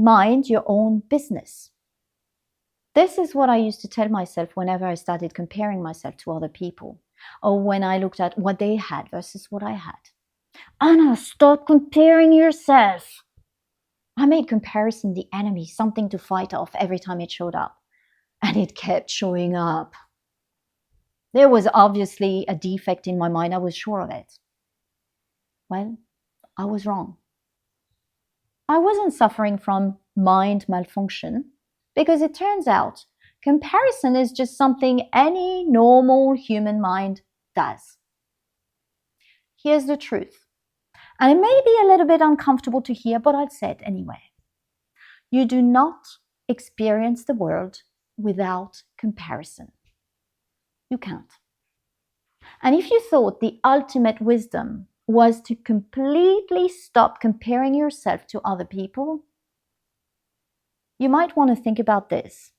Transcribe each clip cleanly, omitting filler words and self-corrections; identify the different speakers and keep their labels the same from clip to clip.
Speaker 1: mind your own business. This is what I used to tell myself whenever I started comparing myself to other people, or when I looked at what they had versus what I had. Anna, stop comparing yourself. I made comparison the enemy, something to fight off every time it showed up. And it kept showing up. There was obviously a defect in my mind, I was sure of it. Well, I was wrong. I wasn't suffering from mind malfunction because it turns out comparison is just something any normal human mind does. Here's the truth, and it may be a little bit uncomfortable to hear, but I'll say it anyway. You do not experience the world without comparison. You can't. And if you thought the ultimate wisdom was to completely stop comparing yourself to other people, you might want to think about this.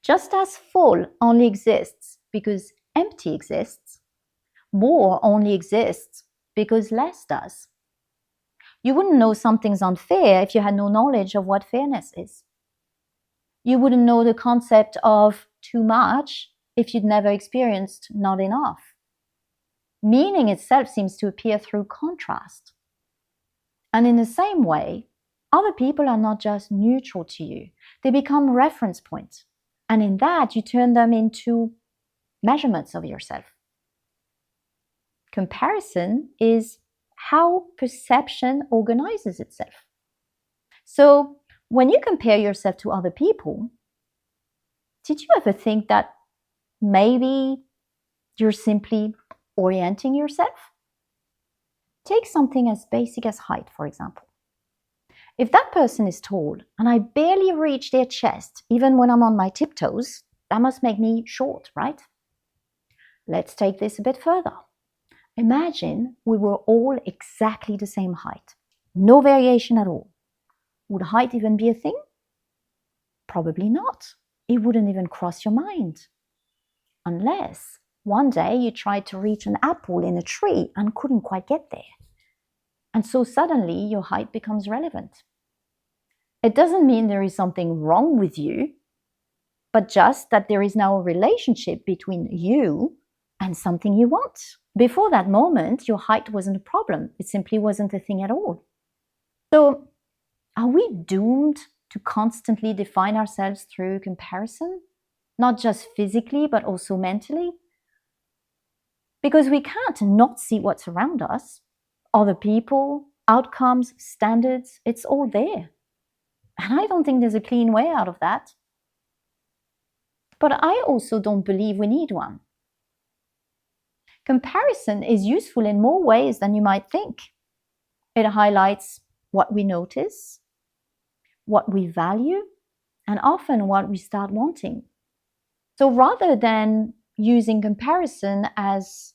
Speaker 1: Just as full only exists because empty exists, more only exists because less does. You wouldn't know something's unfair if you had no knowledge of what fairness is. You wouldn't know the concept of too much if you'd never experienced not enough. Meaning itself seems to appear through contrast. And in the same way, other people are not just neutral to you. They become reference points. And in that, you turn them into measurements of yourself. Comparison is how perception organizes itself. So when you compare yourself to other people, did you ever think that maybe you're simply orienting yourself? Take something as basic as height, for example. If that person is tall and I barely reach their chest, even when I'm on my tiptoes, that must make me short, right? Let's take this a bit further. Imagine we were all exactly the same height, no variation at all. Would height even be a thing? Probably not. It wouldn't even cross your mind. Unless one day you tried to reach an apple in a tree and couldn't quite get there. And so suddenly your height becomes relevant. It doesn't mean there is something wrong with you, but just that there is now a relationship between you and something you want. Before that moment, your height wasn't a problem. It simply wasn't a thing at all. So, are we doomed to constantly define ourselves through comparison? Not just physically, but also mentally? Because we can't not see what's around us. Other people, outcomes, standards, it's all there. And I don't think there's a clean way out of that. But I also don't believe we need one. Comparison is useful in more ways than you might think. It highlights what we notice, what we value, and often what we start wanting. So rather than using comparison as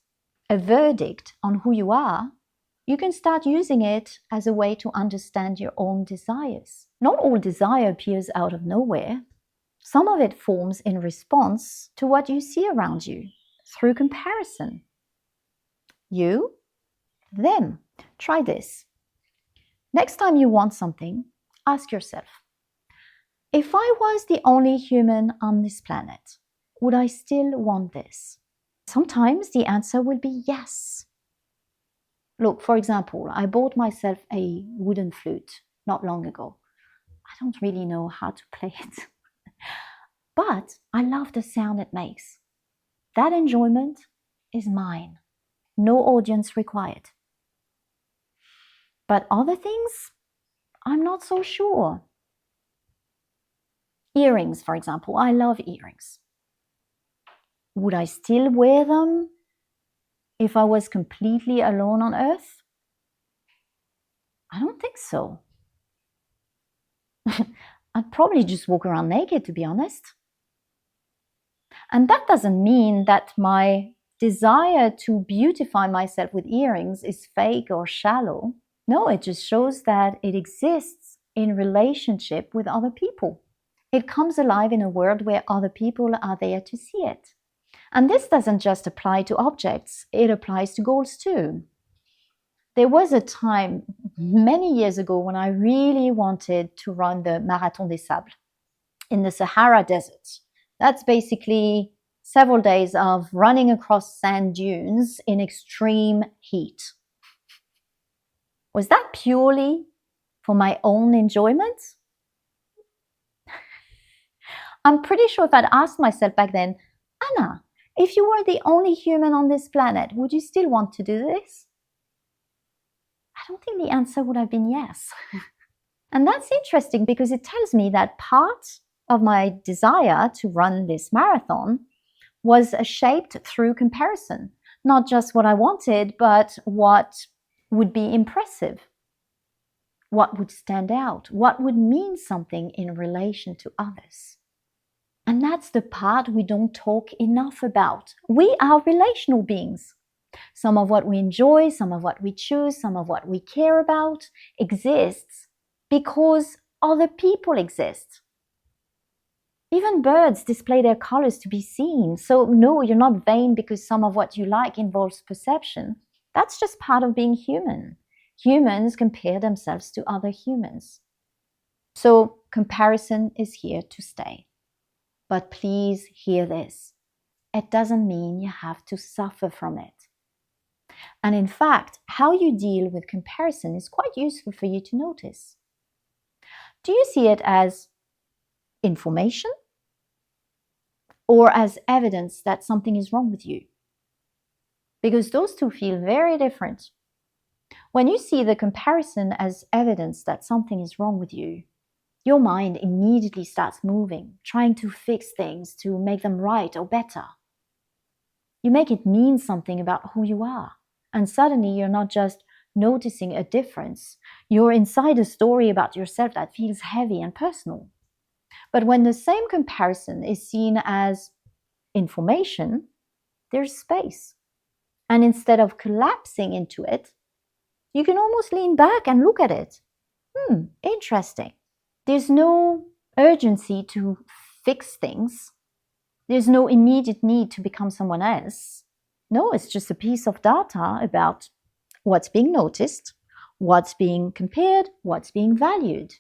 Speaker 1: a verdict on who you are, you can start using it as a way to understand your own desires. Not all desire appears out of nowhere. Some of it forms in response to what you see around you through comparison. You, them. Try this. Next time you want something, ask yourself, if I was the only human on this planet, would I still want this? Sometimes the answer will be yes. Look, for example, I bought myself a wooden flute not long ago. I don't really know how to play it, but I love the sound it makes. That enjoyment is mine. No audience required. But other things, I'm not so sure. Earrings, for example. I love earrings. Would I still wear them if I was completely alone on Earth? I don't think so. I'd probably just walk around naked, to be honest. And that doesn't mean that my desire to beautify myself with earrings is fake or shallow. No, it just shows that it exists in relationship with other people. It comes alive in a world where other people are there to see it. And this doesn't just apply to objects, it applies to goals too. There was a time many years ago when I really wanted to run the Marathon des Sables in the Sahara Desert. That's basically several days of running across sand dunes in extreme heat. Was that purely for my own enjoyment? I'm pretty sure if I'd asked myself back then, Anna, if you were the only human on this planet, would you still want to do this? I don't think the answer would have been yes. And that's interesting because it tells me that part of my desire to run this marathon was shaped through comparison. Not just what I wanted, but what would be impressive, what would stand out, what would mean something in relation to others. And that's the part we don't talk enough about. We are relational beings. Some of what we enjoy, some of what we choose, some of what we care about exists because other people exist. Even birds display their colors to be seen. So no, you're not vain because some of what you like involves perception. That's just part of being human. Humans compare themselves to other humans. So comparison is here to stay. But please hear this. It doesn't mean you have to suffer from it. And in fact, how you deal with comparison is quite useful for you to notice. Do you see it as information or as evidence that something is wrong with you? Because those two feel very different. When you see the comparison as evidence that something is wrong with you, your mind immediately starts moving, trying to fix things to make them right or better. You make it mean something about who you are. And suddenly you're not just noticing a difference. You're inside a story about yourself that feels heavy and personal. But when the same comparison is seen as information, there's space. And instead of collapsing into it, you can almost lean back and look at it. Interesting. There's no urgency to fix things. There's no immediate need to become someone else. No, it's just a piece of data about what's being noticed, what's being compared, what's being valued.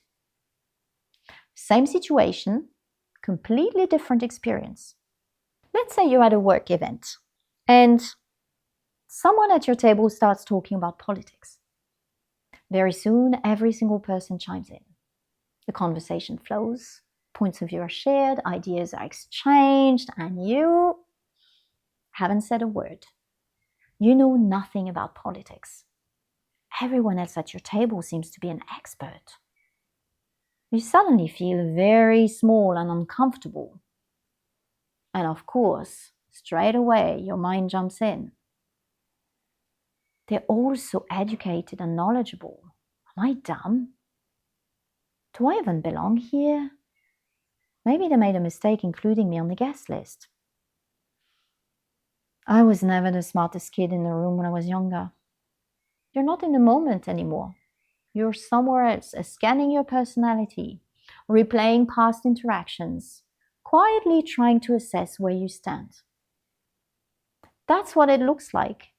Speaker 1: Same situation, completely different experience. Let's say you're at a work event and someone at your table starts talking about politics. Very soon, every single person chimes in. The conversation flows, points of view are shared, ideas are exchanged, and you haven't said a word. You know nothing about politics. Everyone else at your table seems to be an expert. You suddenly feel very small and uncomfortable. And of course, straight away, your mind jumps in. They're all so educated and knowledgeable. Am I dumb? Do I even belong here? Maybe they made a mistake including me on the guest list. I was never the smartest kid in the room when I was younger. You're not in the moment anymore. You're somewhere else, scanning your personality, replaying past interactions, quietly trying to assess where you stand. That's what it looks like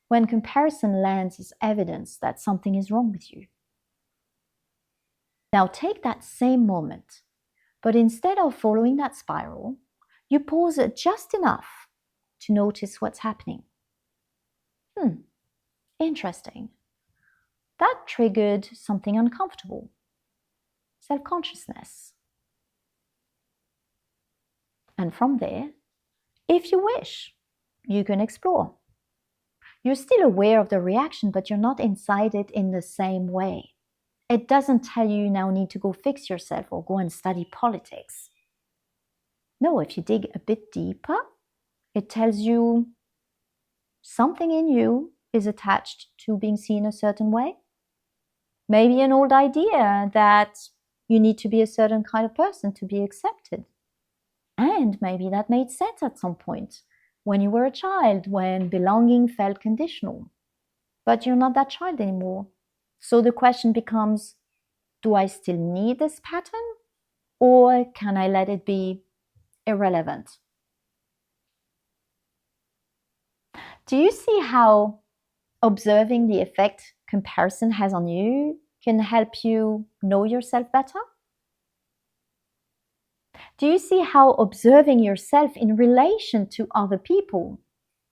Speaker 1: when comparison lands as evidence that something is wrong with you. Now take that same moment, but instead of following that spiral, you pause it just enough to notice what's happening. Interesting. That triggered something uncomfortable. Self-consciousness. And from there, if you wish, you can explore. You're still aware of the reaction, but you're not inside it in the same way. It doesn't tell you now need to go fix yourself or go and study politics. No, if you dig a bit deeper, it tells you something in you is attached to being seen a certain way. Maybe an old idea that you need to be a certain kind of person to be accepted. And maybe that made sense at some point when you were a child, when belonging felt conditional. But you're not that child anymore. So the question becomes, do I still need this pattern? Or can I let it be irrelevant? Do you see how observing the effect comparison has on you can help you know yourself better? Do you see how observing yourself in relation to other people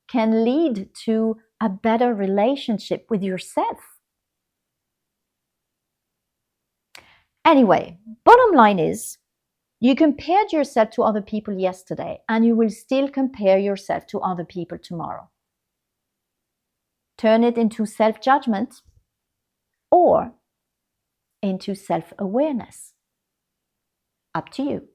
Speaker 1: can lead to a better relationship with yourself? Anyway, bottom line is, you compared yourself to other people yesterday, and you will still compare yourself to other people tomorrow. Turn it into self-judgment or into self-awareness. Up to you.